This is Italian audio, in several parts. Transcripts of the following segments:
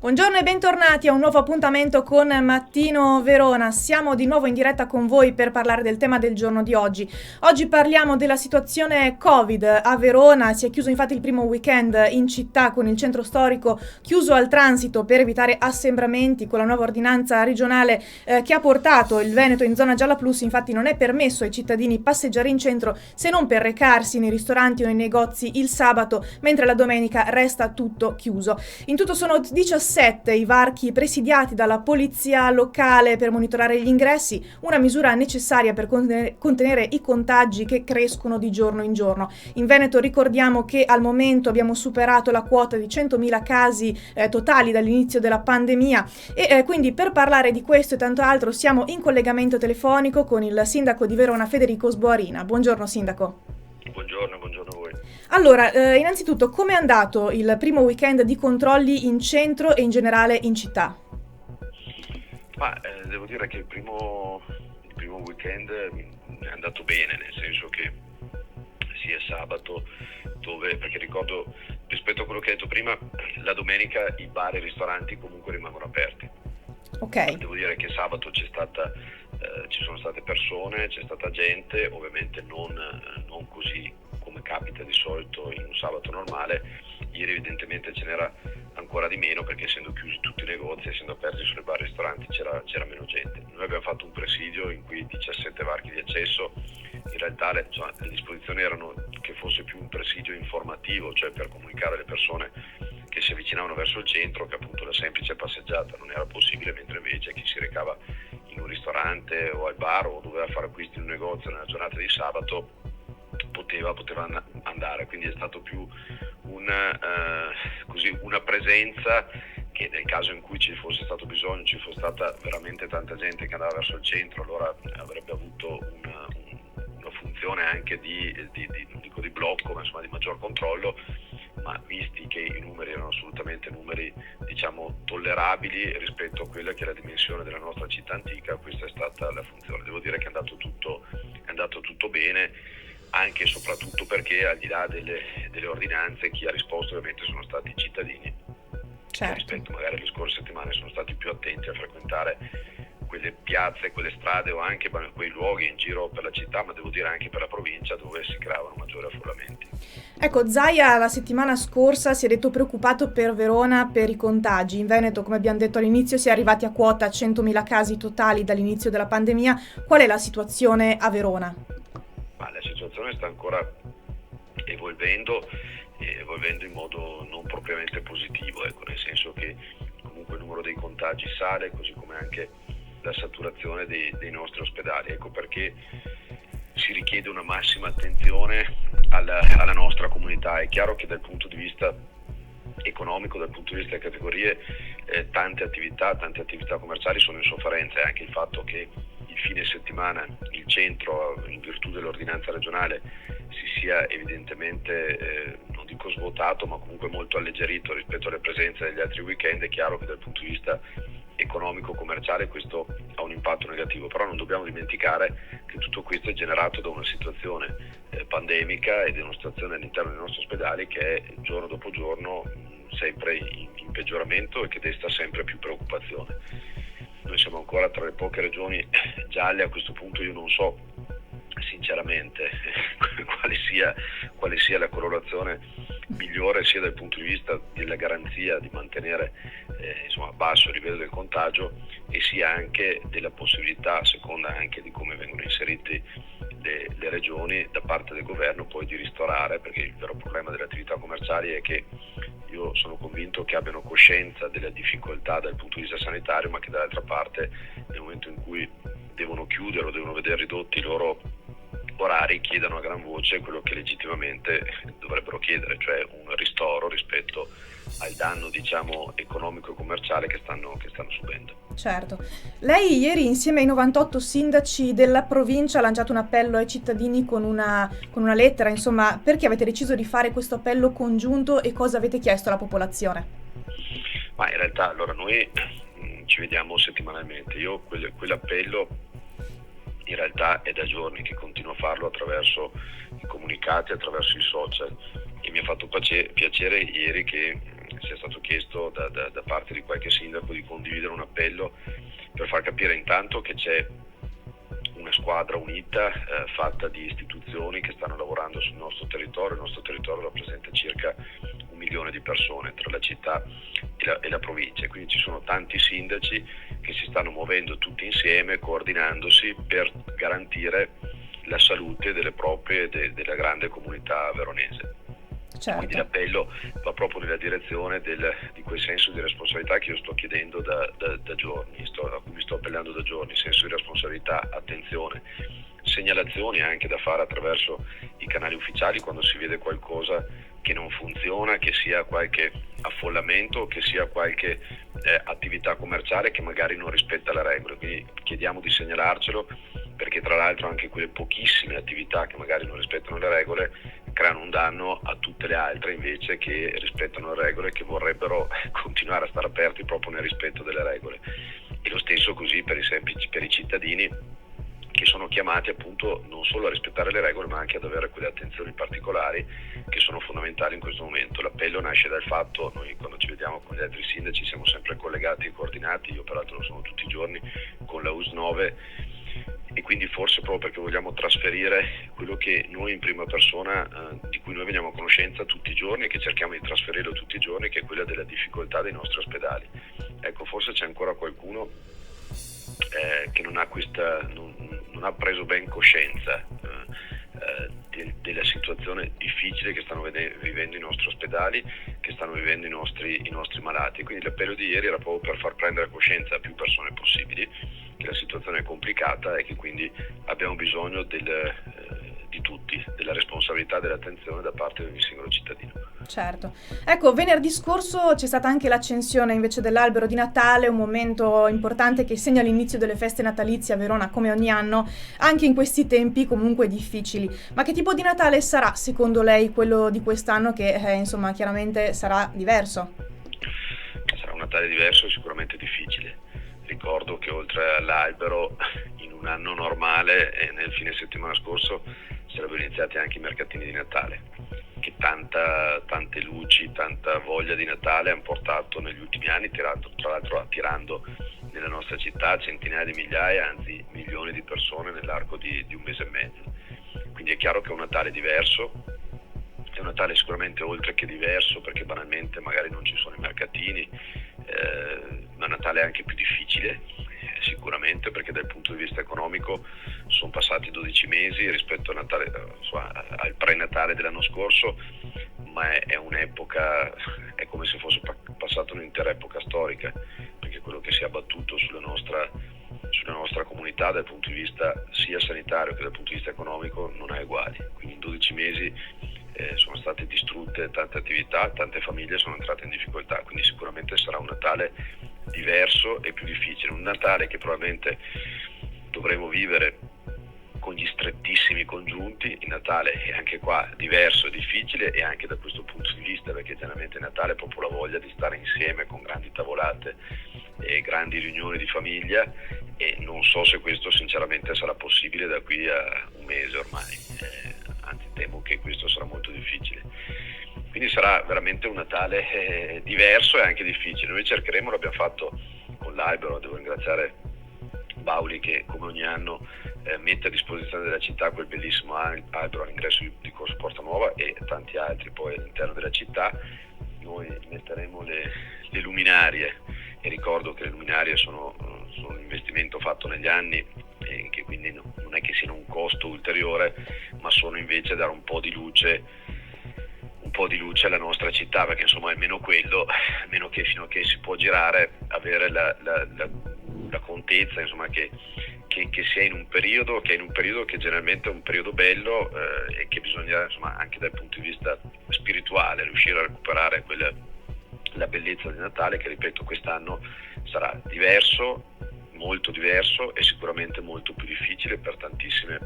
Buongiorno e bentornati a un nuovo appuntamento con Mattino Verona. Siamo di nuovo in diretta con voi per parlare del tema del giorno di oggi. Oggi parliamo della situazione Covid a Verona. Si è chiuso infatti il primo weekend in città con il centro storico chiuso al transito per evitare assembramenti. Con la nuova ordinanza regionale che ha portato il Veneto in zona gialla plus, infatti non è permesso ai cittadini passeggiare in centro se non per recarsi nei ristoranti o nei negozi il sabato, mentre la domenica resta tutto chiuso. In tutto sono 17 i varchi presidiati dalla polizia locale per monitorare gli ingressi, una misura necessaria per contenere i contagi che crescono di giorno in giorno. In Veneto ricordiamo che al momento abbiamo superato la quota di 100.000 casi totali dall'inizio della pandemia e quindi per parlare di questo e tanto altro siamo in collegamento telefonico con il sindaco di Verona Federico Sboarina. Buongiorno sindaco. Buongiorno a voi. Allora, innanzitutto, come è andato il primo weekend di controlli in centro e in generale in città? Devo dire che il primo weekend è andato bene, nel senso che sia sabato, perché ricordo, rispetto a quello che hai detto prima, la domenica i bar e i ristoranti comunque rimangono aperti. Ok. Devo dire che sabato ci sono state persone, c'è stata gente, ovviamente non così come capita di solito in un sabato normale. Ieri evidentemente ce n'era ancora di meno perché essendo chiusi tutti i negozi, essendo aperti solo i bar e i ristoranti c'era meno gente. Noi abbiamo fatto un presidio in cui 17 varchi di accesso, in realtà le disposizioni erano che fosse più un presidio informativo, cioè per comunicare alle persone che si avvicinavano verso il centro che appunto la semplice passeggiata non era possibile, mentre invece chi si recava in un ristorante o al bar o doveva fare acquisti in un negozio nella giornata di sabato poteva andare, quindi è stato più una presenza che nel caso in cui ci fosse stato bisogno, ci fosse stata veramente tanta gente che andava verso il centro, allora avrebbe avuto una funzione anche non dico di blocco, ma insomma di maggior controllo, ma visti che i numeri erano assolutamente numeri diciamo tollerabili rispetto a quella che è la dimensione della nostra città antica, questa è stata la funzione. Devo dire che è andato tutto bene, anche e soprattutto perché al di là delle ordinanze chi ha risposto ovviamente sono stati i cittadini, che rispetto magari alle scorse settimane sono stati più attenti a frequentare quelle piazze, quelle strade o anche quei luoghi in giro per la città, ma devo dire anche per la provincia dove si creavano maggiori affollamenti. Ecco, Zaia la settimana scorsa si è detto preoccupato per Verona per i contagi. In Veneto, come abbiamo detto all'inizio, si è arrivati a quota 100.000 casi totali dall'inizio della pandemia. Qual è la situazione a Verona? La situazione sta ancora evolvendo in modo non propriamente positivo, nel senso che comunque il numero dei contagi sale, così come anche la saturazione dei nostri ospedali. Ecco perché si richiede una massima attenzione alla nostra comunità. È chiaro che dal punto di vista economico, dal punto di vista delle categorie, tante attività commerciali sono in sofferenza, e anche il fatto che il fine settimana il centro, in virtù dell'ordinanza regionale, si sia evidentemente non dico svuotato, ma comunque molto alleggerito rispetto alle presenze degli altri weekend. È chiaro che dal punto di vista economico commerciale questo ha un impatto negativo, però non dobbiamo dimenticare che tutto questo è generato da una situazione pandemica e di una situazione all'interno dei nostri ospedali che è giorno dopo giorno sempre in peggioramento e che desta sempre più preoccupazione. Noi siamo ancora tra le poche regioni gialle, a questo punto io non so sinceramente quale sia la correlazione migliore sia dal punto di vista della garanzia di mantenere basso il livello del contagio e sia anche della possibilità, a seconda anche di come vengono inseriti le regioni da parte del governo, poi di ristorare, perché il vero problema delle attività commerciali è che io sono convinto che abbiano coscienza delle difficoltà dal punto di vista sanitario, ma che dall'altra parte nel momento in cui devono chiudere o devono vedere ridotti i loro orari chiedano a gran voce quello che legittimamente dovrebbero chiedere, cioè un ristoro rispetto al danno economico e commerciale che stanno subendo. Certo. Lei ieri insieme ai 98 sindaci della provincia ha lanciato un appello ai cittadini con una lettera, insomma, perché avete deciso di fare questo appello congiunto e cosa avete chiesto alla popolazione? Ma in realtà allora noi ci vediamo settimanalmente, io quell'appello in realtà è da giorni che continuo a farlo attraverso i comunicati, attraverso i social, e mi ha fatto piacere ieri che sia stato chiesto da parte di qualche sindaco di condividere un appello per far capire intanto che c'è una squadra unita fatta di istituzioni che stanno lavorando sul nostro territorio. Il nostro territorio rappresenta circa 1 milione di persone tra la città e la provincia, quindi ci sono tanti sindaci che si stanno muovendo tutti insieme, coordinandosi per garantire la salute delle proprie e della grande comunità veronese. Certo. Quindi l'appello va proprio nella direzione di quel senso di responsabilità che io sto chiedendo da giorni, a cui mi sto appellando da giorni, senso di responsabilità, attenzione, segnalazioni anche da fare attraverso i canali ufficiali quando si vede qualcosa che non funziona, che sia qualche affollamento, che sia qualche attività commerciale che magari non rispetta le regole. Quindi chiediamo di segnalarcelo, perché tra l'altro anche quelle pochissime attività che magari non rispettano le regole creano un danno a tutte le altre invece che rispettano le regole, che vorrebbero continuare a stare aperti proprio nel rispetto delle regole. E lo stesso così per i cittadini, che sono chiamati appunto non solo a rispettare le regole ma anche ad avere quelle attenzioni particolari che sono fondamentali in questo momento. L'appello nasce dal fatto, noi quando ci vediamo con gli altri sindaci siamo sempre collegati e coordinati, io peraltro lo sono tutti i giorni con la US 9, e quindi forse proprio perché vogliamo trasferire quello che noi in prima persona, di cui noi veniamo a conoscenza tutti i giorni e che cerchiamo di trasferirlo tutti i giorni, che è quella della difficoltà dei nostri ospedali. Ecco, forse c'è ancora qualcuno che non ha preso ben coscienza della situazione difficile che stanno vivendo i nostri ospedali, che stanno vivendo i nostri malati. Quindi l'appello di ieri era proprio per far prendere coscienza a più persone possibili che la situazione è complicata e che quindi abbiamo bisogno di tutti, della responsabilità e dell'attenzione da parte di ogni singolo cittadino. Certo. Ecco, venerdì scorso c'è stata anche l'accensione invece dell'albero di Natale, un momento importante che segna l'inizio delle feste natalizie a Verona come ogni anno, anche in questi tempi comunque difficili. Ma che tipo di Natale sarà secondo lei quello di quest'anno che insomma chiaramente sarà diverso? Sarà un Natale diverso e sicuramente difficile. Ricordo che oltre all'albero in un anno normale e nel fine settimana scorso sarebbero iniziati anche i mercatini di Natale, che tante luci, tanta voglia di Natale hanno portato negli ultimi anni, tra l'altro attirando nella nostra città centinaia di migliaia, anzi milioni di persone nell'arco di un mese e mezzo. Quindi è chiaro che è un Natale diverso, è un Natale sicuramente oltre che diverso perché banalmente magari non ci sono i mercatini, ma un Natale anche più difficile, sicuramente perché dal punto di vista economico sono passati 12 mesi rispetto al pre-Natale dell'anno scorso, ma è un'epoca, è come se fosse passata un'intera epoca storica, perché quello che si è abbattuto sulla nostra comunità dal punto di vista sia sanitario che dal punto di vista economico non ha uguali. Quindi in 12 mesi sono state distrutte tante attività, tante famiglie sono entrate in difficoltà, quindi sicuramente sarà un Natale diverso e più difficile, un Natale che probabilmente dovremo vivere con gli strettissimi congiunti. Il Natale è anche qua diverso, difficile e anche da questo punto di vista, perché generalmente Natale è proprio la voglia di stare insieme con grandi tavolate e grandi riunioni di famiglia, e non so se questo sinceramente sarà possibile da qui a un mese ormai, anzi temo che questo sarà molto difficile. Quindi sarà veramente un Natale diverso e anche difficile. Noi cercheremo, l'abbiamo fatto con l'albero, devo ringraziare Bauli che come ogni anno mette a disposizione della città quel bellissimo albero all'ingresso di Corso Porta Nuova e tanti altri poi all'interno della città. Noi metteremo le luminarie, e ricordo che le luminarie sono un investimento fatto negli anni e che quindi non è che siano un costo ulteriore, ma sono invece dare un po' di luce alla nostra città, perché insomma almeno quello, almeno che fino a che si può girare, avere la contezza insomma che si è in un periodo che generalmente è un periodo bello e che bisogna insomma anche dal punto di vista spirituale riuscire a recuperare la bellezza di Natale, che ripeto quest'anno sarà diverso, molto diverso e sicuramente molto più difficile per tantissime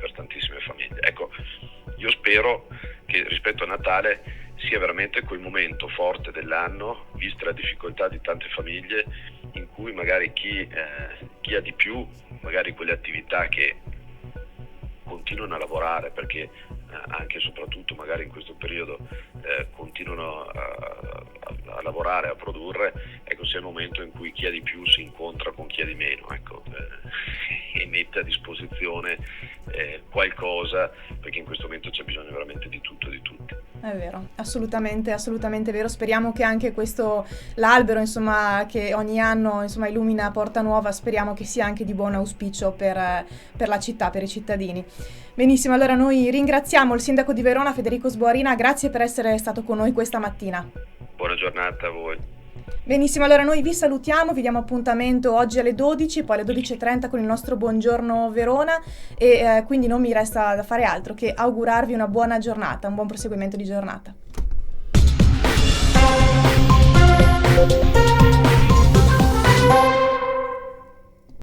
famiglie. Ecco, io spero che rispetto a Natale sia veramente quel momento forte dell'anno, vista la difficoltà di tante famiglie, in cui magari chi ha di più, magari quelle attività che continuano a lavorare, perché anche e soprattutto magari in questo periodo continuano a a lavorare, a produrre, ecco, sia il momento in cui chi ha di più si incontra con chi ha di meno, ecco, e mette a disposizione qualcosa, perché in questo momento c'è bisogno veramente di tutto e di tutti. È vero, assolutamente, assolutamente vero. Speriamo che anche l'albero, insomma, che ogni anno, insomma, illumina Porta Nuova, speriamo che sia anche di buon auspicio per la città, per i cittadini. Benissimo, allora noi ringraziamo il sindaco di Verona, Federico Sboarina, grazie per essere stato con noi questa mattina. Buona giornata a voi. Benissimo, allora noi vi salutiamo, vi diamo appuntamento oggi alle 12, poi alle 12:30 con il nostro Buongiorno Verona e quindi non mi resta da fare altro che augurarvi una buona giornata, un buon proseguimento di giornata.